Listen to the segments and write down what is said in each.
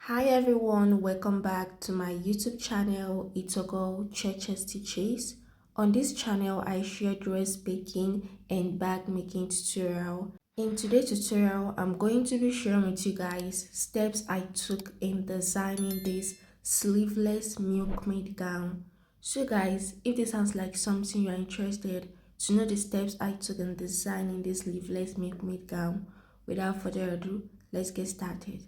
Hi everyone, welcome back to my YouTube channel, Itogo Churches Teaches. On this channel, I share dress baking and bag making tutorial. In today's tutorial, I'm going to be sharing with you guys steps I took in designing this sleeveless milkmaid gown. So guys, if this sounds like something you're interested to know the steps I took in designing this sleeveless milkmaid gown, without further ado, let's get started.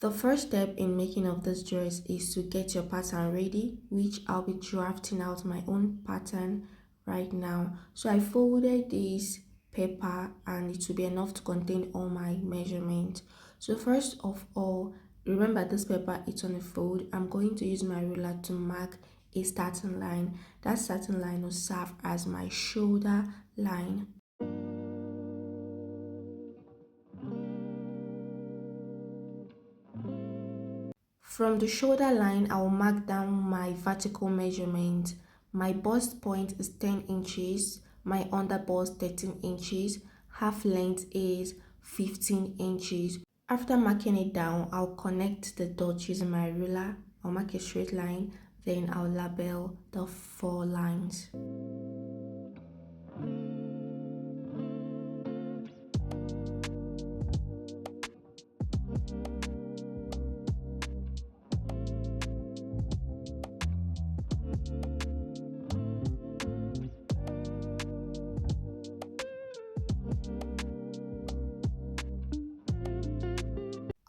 The first step in making of this dress is to get your pattern ready, which I'll be drafting out my own pattern right now. So I folded this paper and it will be enough to contain all my measurements. So first of all, remember this paper is on a fold. I'm going to use my ruler to mark a starting line. That starting line will serve as my shoulder line. From the shoulder line, I will mark down my vertical measurement. My bust point is 10 inches, my under bust 13 inches, half length is 15 inches. After marking it down, I'll connect the dots using my ruler. I'll mark a straight line, then I'll label the 4 lines.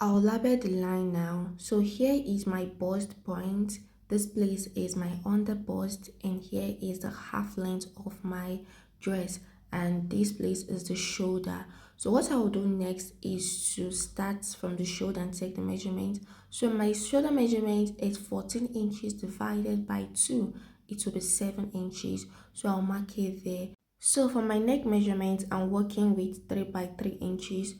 I'll label the line now. So here is my bust point. This place is my under bust, and here is the half length of my dress, and this place is the shoulder. So what I will do next is to start from the shoulder and take the measurement. So my shoulder measurement is 14 inches divided by 2. It will be 7 inches. So I'll mark it there. So for my neck measurement, I'm working with 3 by 3 inches.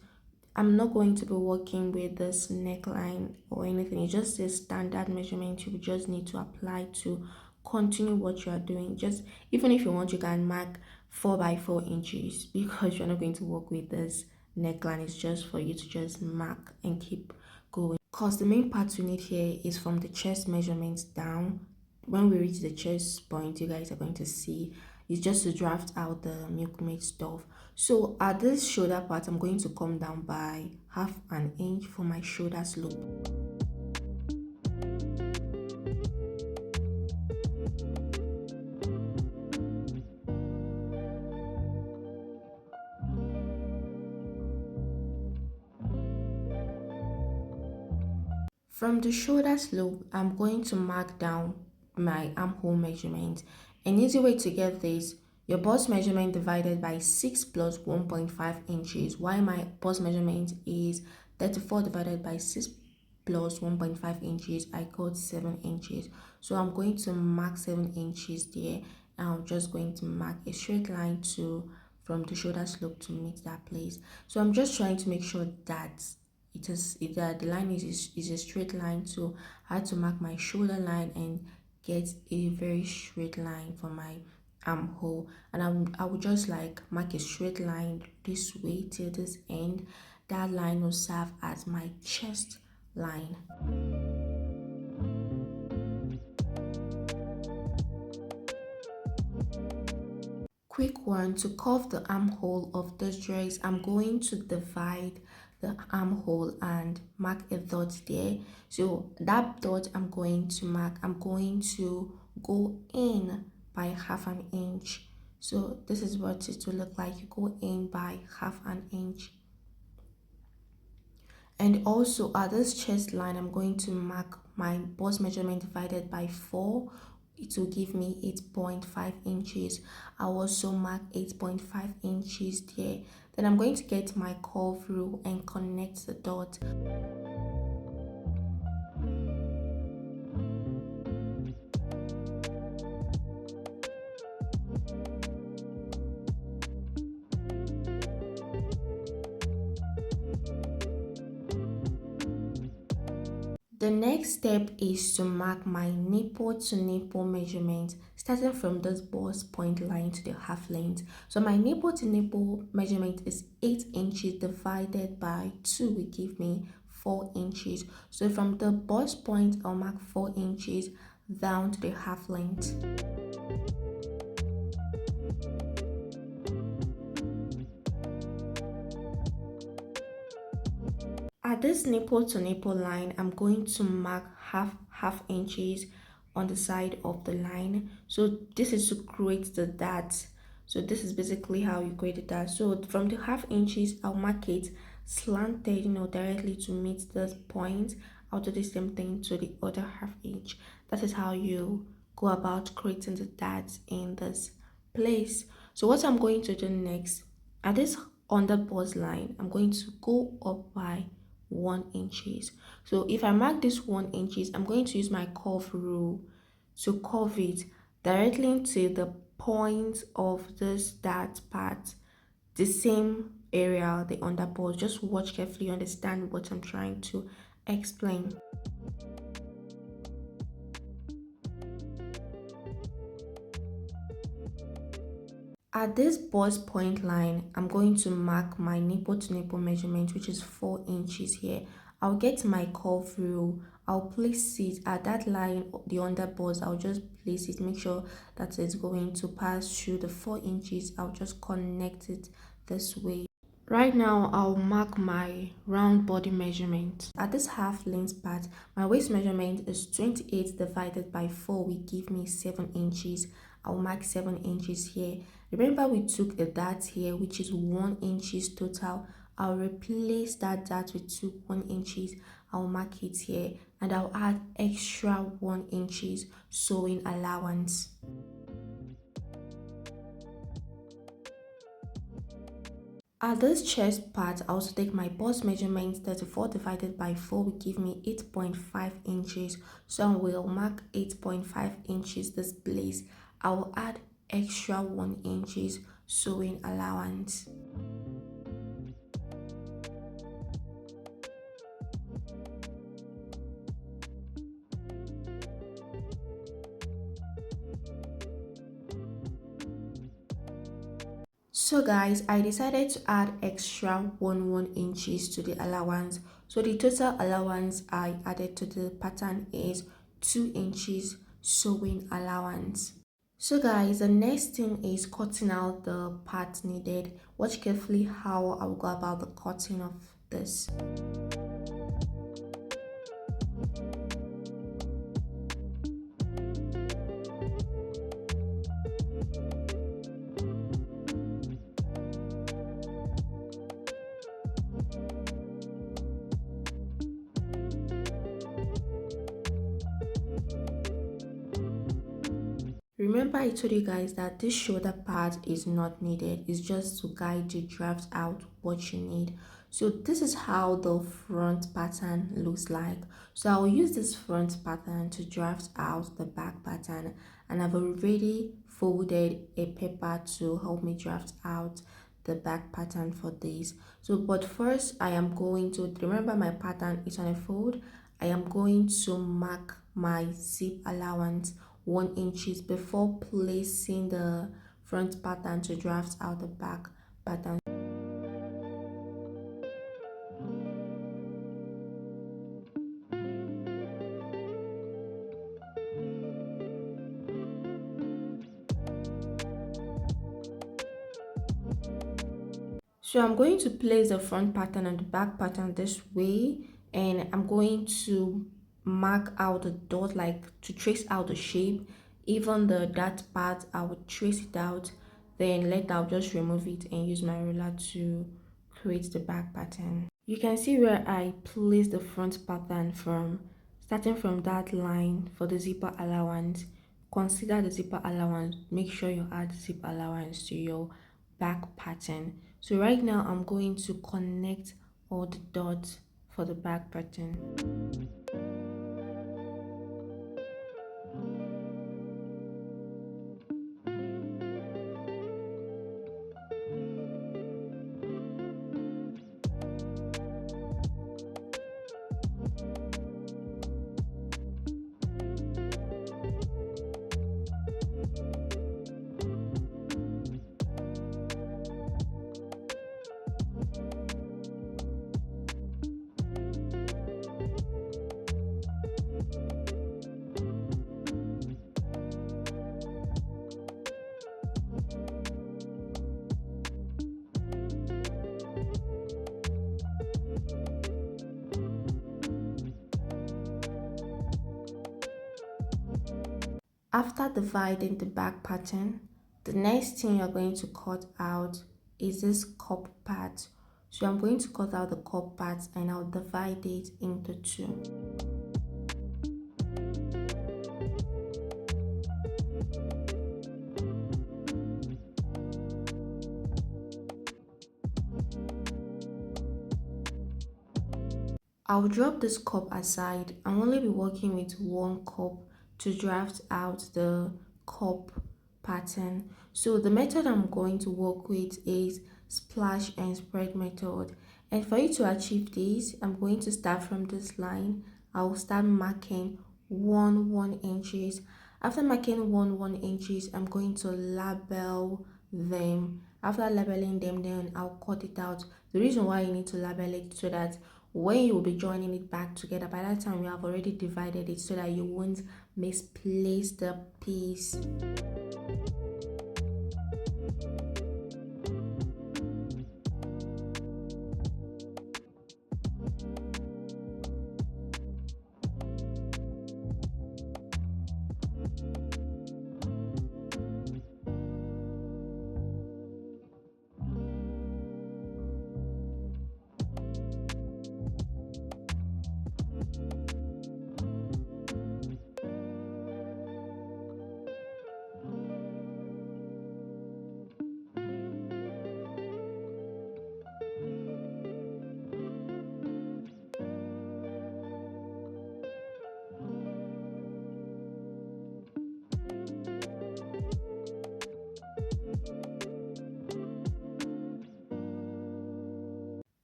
I'm not going to be working with this neckline or anything. It's just a standard measurement you just need to apply to continue what you are doing. Just even if you want, you can mark 4 by 4 inches because you're not going to work with this neckline. It's just for you to just mark and keep going. Because the main part we need here is from the chest measurements down. When we reach the chest point, you guys are going to see it's just to draft out the milkmaid stuff. So at this shoulder part, I'm going to come down by half an inch for my shoulder slope. From the shoulder slope, I'm going to mark down my armhole measurement. An easy way to get this, your bust measurement divided by 6 plus 1.5 inches, while my bust measurement is 34 divided by 6 plus 1.5 inches, I got 7 inches. So I'm going to mark 7 inches there, and I'm just going to mark a straight line to from the shoulder slope to meet that place. So I'm just trying to make sure that the line is a straight line. So I had to mark my shoulder line and get a very straight line for my armhole, and I would just like mark a straight line this way till this end. That line will serve as my chest line. Quick one, to curve the armhole of this dress, I'm going to divide the armhole and mark a dot there. So that dot I'm going to mark, I'm going to go in by half an inch. So this is what it will look like. You go in by half an inch. And also at this chest line, I'm going to mark my bust measurement divided by 4. It will give me 8.5 inches. I also mark 8.5 inches there. Then I'm going to get my curve rule and connect the dot. The next step is to mark my nipple to nipple measurement, starting from this bust point line to the half length. So my nipple to nipple measurement is 8 inches divided by 2 will give me 4 inches. So from the bust point, I'll mark 4 inches down to the half length. At this nipple to nipple line, I'm going to mark half inches on the side of the line. So this is to create the dart. So this is basically how you create the dart. So from the half inches, I'll mark it slanted, directly to meet this point. I'll do the same thing to the other half inch. That is how you go about creating the dart in this place. So what I'm going to do next, at this under bust line, I'm going to go up by 1 inches. So if I mark this 1 inches, I'm going to use my curve rule to curve it directly into the point of this dart part, the same area, the under bust. Just watch carefully, understand what I'm trying to explain. At this bust point line, I'm going to mark my nipple to nipple measurement, which is 4 inches here. I'll get my curve rule. I'll place it at that line, the under bust. I'll just place it, make sure that it's going to pass through the 4 inches. I'll just connect it this way. Right now, I'll mark my round body measurement. At this half length part, my waist measurement is 28 divided by 4 will give me 7 inches. I'll mark 7 inches here. Remember, we took a dart here, which is 1 inches total. I'll replace that dart with 1 inches. I'll mark it here, and I'll add extra 1 inches sewing allowance. At this chest part, I also take my bust measurement. 34 divided by 4 will give me 8.5 inches. So I will mark 8.5 inches this place. I will add extra 1 inches sewing allowance. So guys, I decided to add extra 1 inches to the allowance. So the total allowance I added to the pattern is 2 inches sewing allowance. So guys, the next thing is cutting out the part needed. Watch carefully how I'll go about the cutting of this. Remember, I told you guys that this shoulder part is not needed. It's just to guide you draft out what you need. So this is how the front pattern looks like. So I'll use this front pattern to draft out the back pattern, and I've already folded a paper to help me draft out the back pattern for this. So but first, I am going to remember my pattern is on a fold. I am going to mark my zip allowance 1 inches before placing the front pattern to draft out the back pattern. So I'm going to place the front pattern and the back pattern this way, and I'm going to mark out the dot, like to trace out the shape. Even the dot part, I would trace it out, then later I'll just remove it and use my ruler to create the back pattern. You can see where I place the front pattern from, starting from that line for the zipper allowance. Consider the zipper allowance, make sure you add zip allowance to your back pattern. So right now I'm going to connect all the dots for the back pattern. After dividing the back pattern, the next thing you're going to cut out is this cup part. So I'm going to cut out the cup part and I'll divide it into two. I'll drop this cup aside and only be working with one cup to draft out the cup pattern. So the method I'm going to work with is splash and spread method. And for you to achieve this, I'm going to start from this line. I'll start marking 1 inches. After marking 1 inches, I'm going to label them. After labeling them, then I'll cut it out. The reason why you need to label it so that when you will be joining it back together, by that time you have already divided it so that you won't misplace the piece.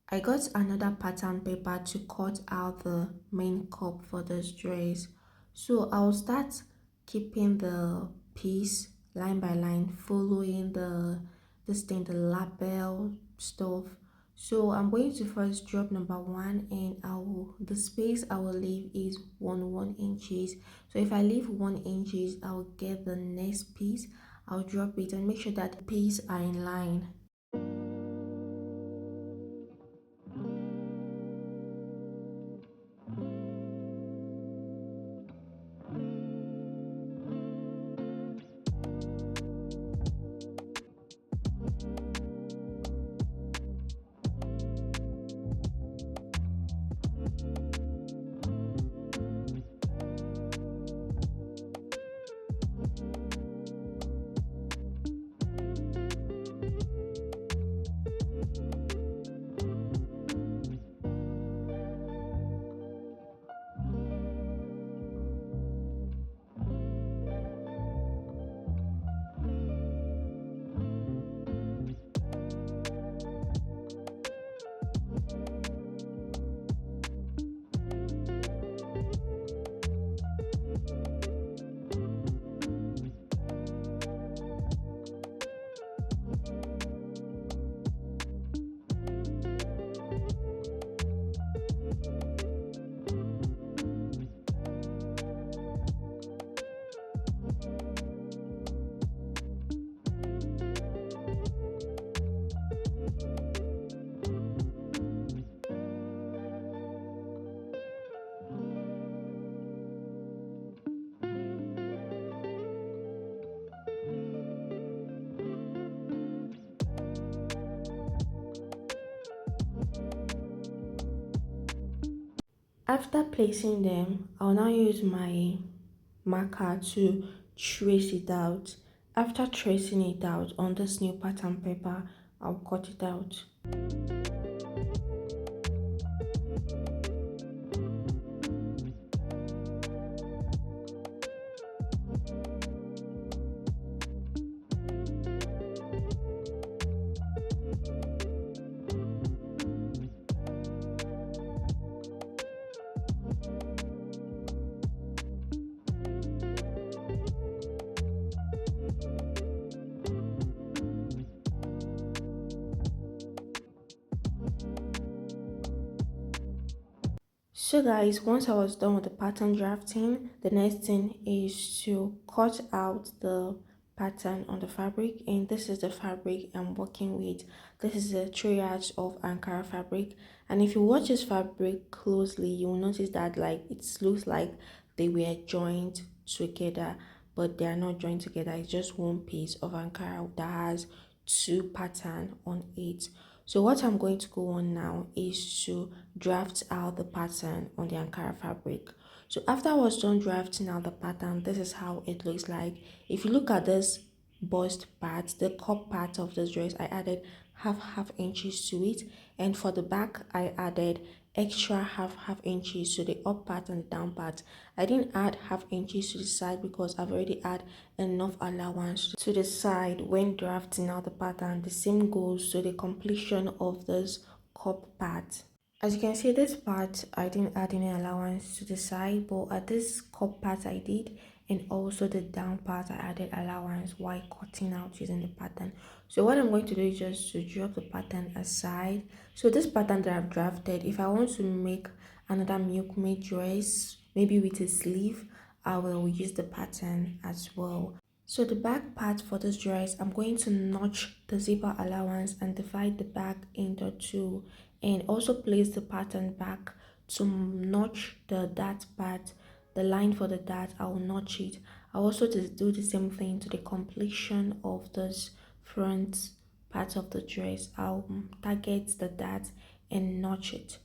I got another pattern paper to cut out the main cup for this dress. So I'll start keeping the piece line by line, following the label stuff. So I'm going to first drop number one, and the space I will leave is 1 inches. So if I leave 1 inches, I'll get the next piece. I'll drop it and make sure that the piece are in line. After placing them, I'll now use my marker to trace it out. After tracing it out on this new pattern paper, I'll cut it out. So guys, once I was done with the pattern drafting, the next thing is to cut out the pattern on the fabric, and this is the fabric I'm working with. This is a 3 yards of Ankara fabric, and if you watch this fabric closely, you will notice that like it looks like they were joined together, but they are not joined together. It's just one piece of Ankara that has two pattern on it. So what I'm going to go on now is to draft out the pattern on the Ankara fabric. So after I was done drafting out the pattern, this is how it looks like. If you look at this bust part, the cup part of this dress, I added half inches to it, and for the back I added extra half inches to the up part and the down part. I didn't add half inches to the side because I've already had enough allowance to the side when drafting out the pattern. The same goes to the completion of this cup part. As you can see, this part I didn't add any allowance to the side, but at this cup part I did, and also the down part I added allowance while cutting out using the pattern. So what I'm going to do is just to drop the pattern aside. So this pattern that I've drafted, if I want to make another milkmaid dress, maybe with a sleeve, I will use the pattern as well. So the back part for this dress, I'm going to notch the zipper allowance and divide the back into two, and also place the pattern back to notch the dart part, the line for the dart. I will notch it. I also do the same thing to the completion of this front part of the dress. I'll target the dart and notch it.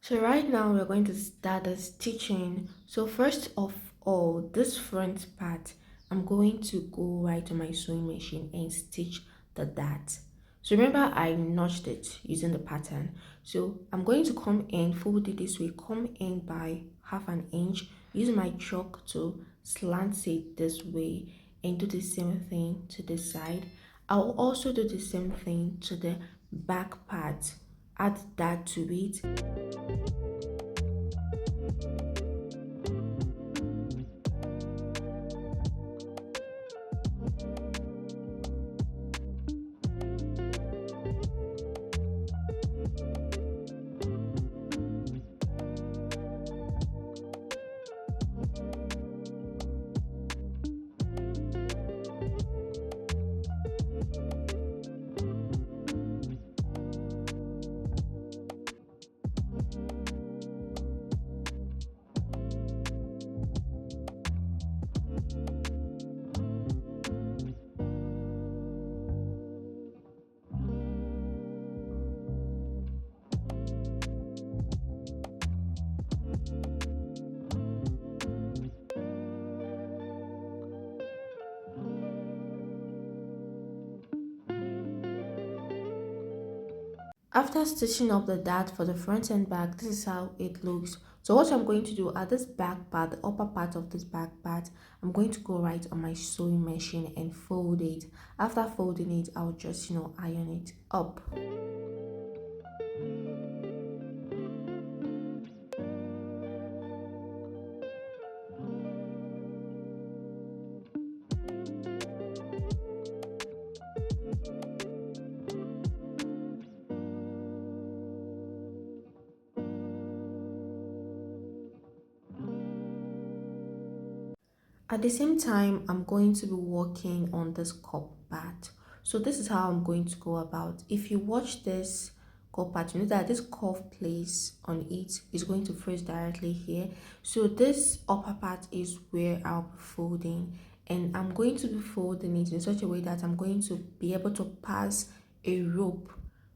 So right now we're going to start the stitching. So first of all, this front part, I'm going to go right on my sewing machine and stitch the dart. So remember I notched it using the pattern. So I'm going to come in, fold it this way, come in by half an inch, use my chalk to slant it this way, and do the same thing to the side. I'll also do the same thing to the back part. Add that to it. After stitching up the dart for the front and back, this is how it looks. So what I'm going to do at this back part, the upper part of this back part, I'm going to go right on my sewing machine and fold it. After folding it, I'll just iron it up. At the same time, I'm going to be working on this cup part. So this is how I'm going to go about. If you watch this cup part, you know that this cuff place on it is going to freeze directly here. So this upper part is where I'll be folding, and I'm going to be folding it in such a way that I'm going to be able to pass a rope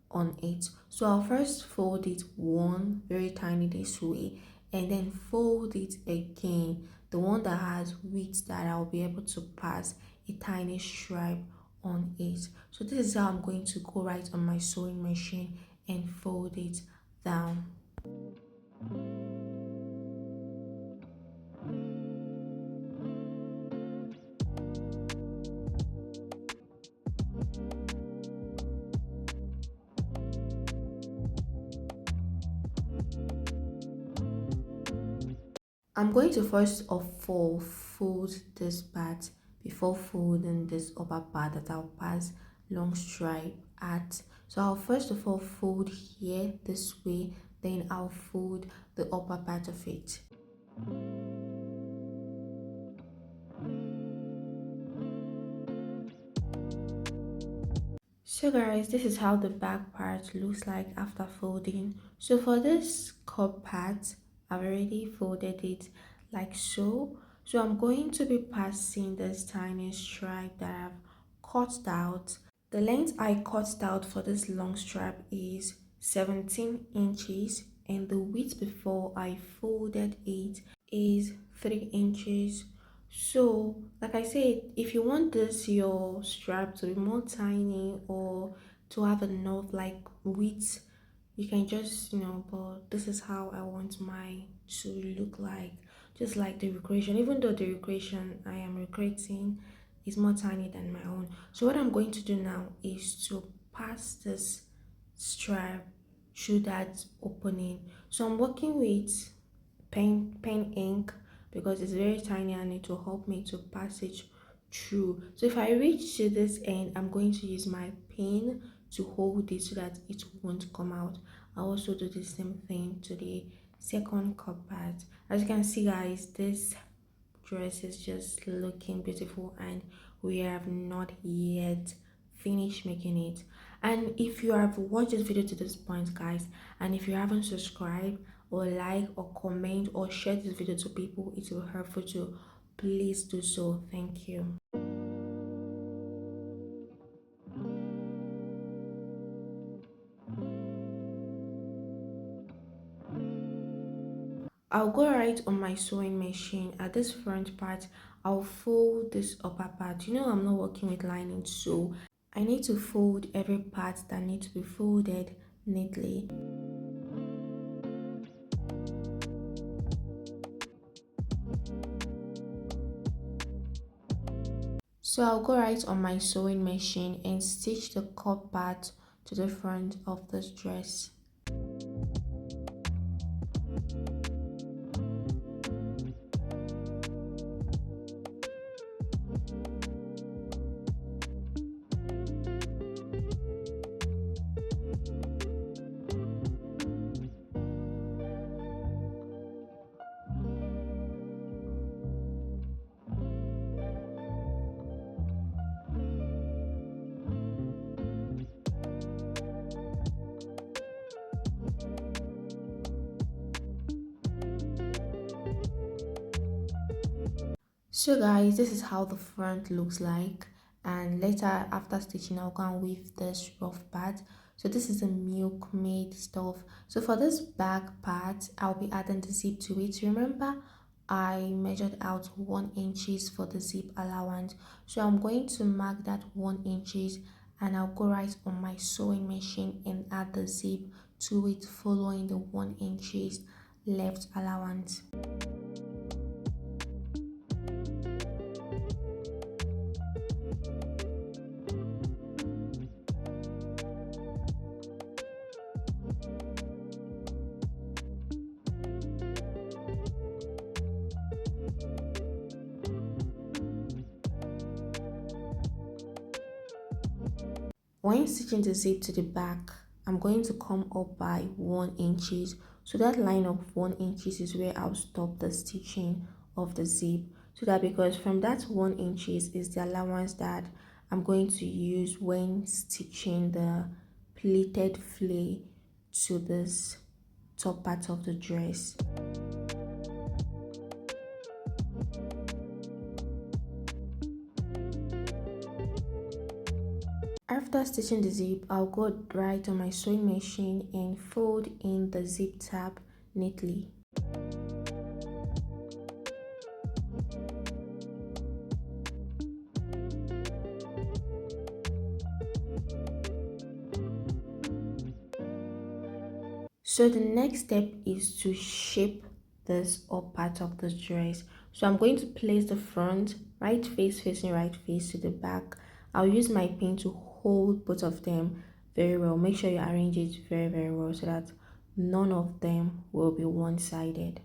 on it. So I'll first fold it one very tiny this way, and then fold it again, the one that has width that I'll be able to pass a tiny stripe on it. So this is how I'm going to go right on my sewing machine and fold it down. I'm going to first of all fold this part before folding this upper part that I'll pass long stripe at. So I'll first of all fold here this way, then I'll fold the upper part of it. So guys, this is how the back part looks like after folding. So for this cup part, I've already folded it like so. So I'm going to be passing this tiny stripe that I've cut out. The length I cut out for this long strap is 17 inches, and the width before I folded it is 3 inches. So like I said, if you want this your strap to be more tiny or to have enough like width, you can just but this is how I want my to look like, just like the recreation, even though the recreation I am recreating is more tiny than my own. So what I'm going to do now is to pass this strap through that opening. So I'm working with pen ink because it's very tiny and it will help me to pass it through. So if I reach to this end, I'm going to use my pen to hold it so that it won't come out. I also do the same thing to the second cup part. As you can see guys, this dress is just looking beautiful and we have not yet finished making it. And if you have watched this video to this point guys, and if you haven't subscribed or like or comment or share this video to people, it will be helpful too. Please do so. Thank you. I'll go right on my sewing machine. At this front part, I'll fold this upper part. I'm not working with lining, so I need to fold every part that needs to be folded neatly. So I'll go right on my sewing machine and stitch the cup part to the front of this dress. So guys, this is how the front looks like, and later after stitching I'll go and weave this rough part. So this is the MIlKMAID stuff. So for this back part, I'll be adding the zip to it. Remember I measured out 1 inches for the zip allowance, so I'm going to mark that 1 inches and I'll go right on my sewing machine and add the zip to it, following the 1 inches left allowance. When stitching the zip to the back, I'm going to come up by 1 inches. So that line of 1 inches is where I'll stop the stitching of the zip. So that, because from that 1 inches is the allowance that I'm going to use when stitching the pleated flare to this top part of the dress. After stitching the zip, I'll go right on my sewing machine and fold in the zip tab neatly. So the next step is to shape this up part of the dress. So I'm going to place the front right face facing right face to the back. I'll use my pin to hold both of them very well. Make sure you arrange it very well so that none of them will be one-sided.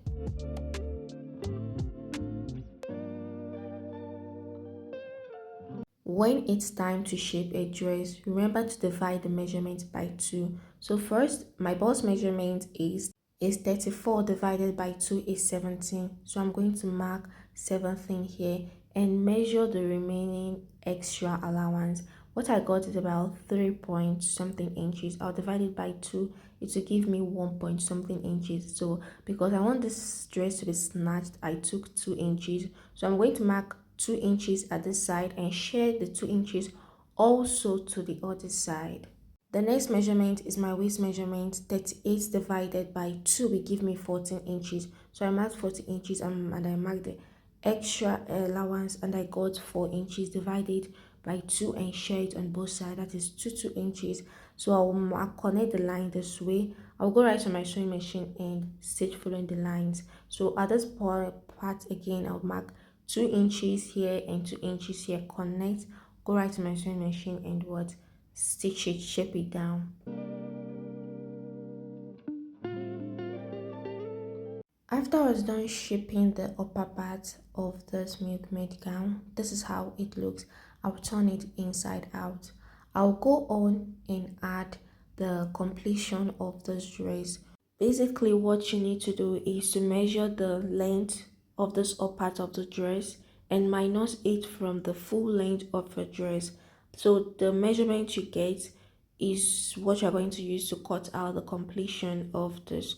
When it's time to shape a dress, remember to divide the measurement by 2. So first, my bust measurement is 34 divided by 2 is 17. So I'm going to mark 17 here and measure the remaining extra allowance, What I got is about 3 point something inches. I'll divide it by 2. It will give me 1 point something inches. So because I want this dress to be snatched, I took 2 inches. So I'm going to mark 2 inches at this side and share the 2 inches also to the other side. The next measurement is my waist measurement. 38 divided by 2 will give me 14 inches. So I marked 14 inches and I marked the extra allowance and I got 4 inches divided by 2 and share it on both sides. That is 2 inches. So I'll connect the line this way. I'll go right to my sewing machine and stitch following the lines. So at this part again, I'll mark 2 inches here and 2 inches here. Connect, go right to my sewing machine and what? Stitch it, shape it down. After I was done shaping the upper part of this MIlKMAID gown, this is how it looks. I'll turn it inside out. I'll go on and add the completion of this dress. Basically, what you need to do is to measure the length of this upper part of the dress and minus it from the full length of the dress. So the measurement you get is what you're going to use to cut out the completion of this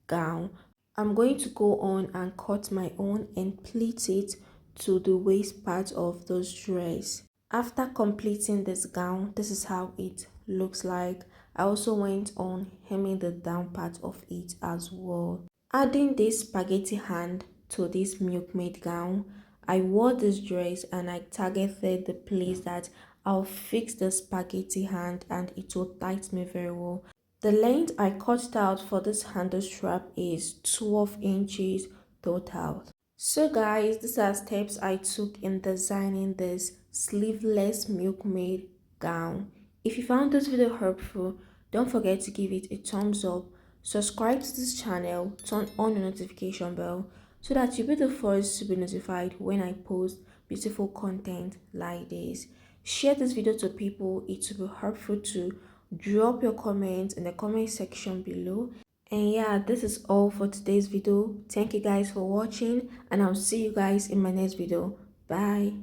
gown. I'm going to go on and cut my own and pleat it to the waist part of this dress. After completing this gown, this is how it looks like. I also went on hemming the down part of it as well. Adding this spaghetti hand to this MIlKMAID gown, I wore this dress and I targeted the place that I'll fix the spaghetti hand and it will tight me very well. The length I cut out for this handle strap is 12 inches total. So guys, these are steps I took in designing this sleeveless MIlKMAID gown. If you found this video helpful, don't forget to give it a thumbs up, subscribe to this channel, turn on the notification bell so that you'll be the first to be notified when I post beautiful content like this. Share this video to people, it will be helpful too. Drop your comments in the comment section below. And yeah, this is all for today's video. Thank you guys for watching and I'll see you guys in my next video. Bye.